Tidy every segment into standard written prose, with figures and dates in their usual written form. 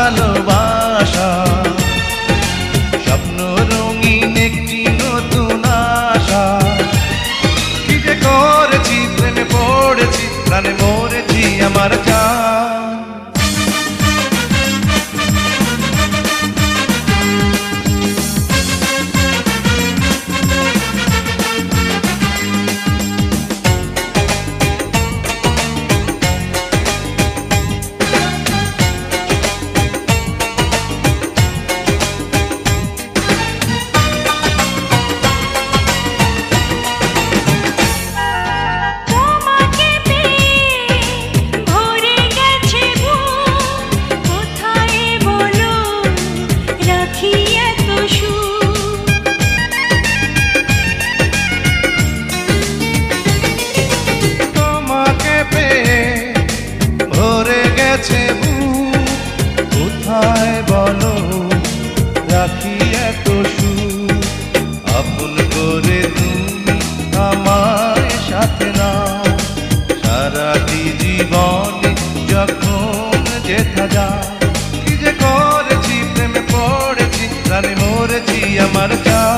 ভালোবাসা, স্বপ্ন রঙিন একটি নতুন আশা। কি যে করেছি, প্রেমে পড়েছি, প্রাণে মরেছি আমার জান। কোথায় বলো রাখি এত সুখ, আপন করে তুমি আমায় সাথে নাও, সারাটি জীবনে যখন যেথা যায়। কি যে করেছি, প্রেমে পড়েছি, প্রাণে মরেছি আমার জান।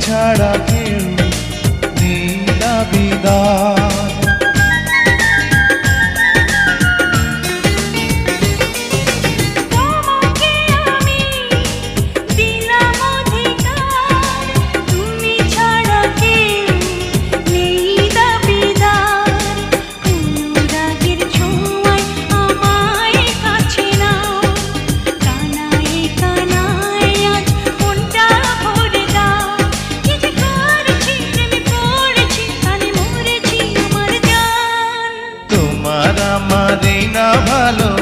ছাড়া কেউ দিলা বিদায়, তোমাকে আমি দিলাম অধিকার, তুমি ছাড়া কেউ নেই দাবিদার। অনুরাগের ছোঁয়ায় আমায় কাছে নাও, কানায় কানায় আজ মনটা ভরে দাও। তোমার আমার না ভালো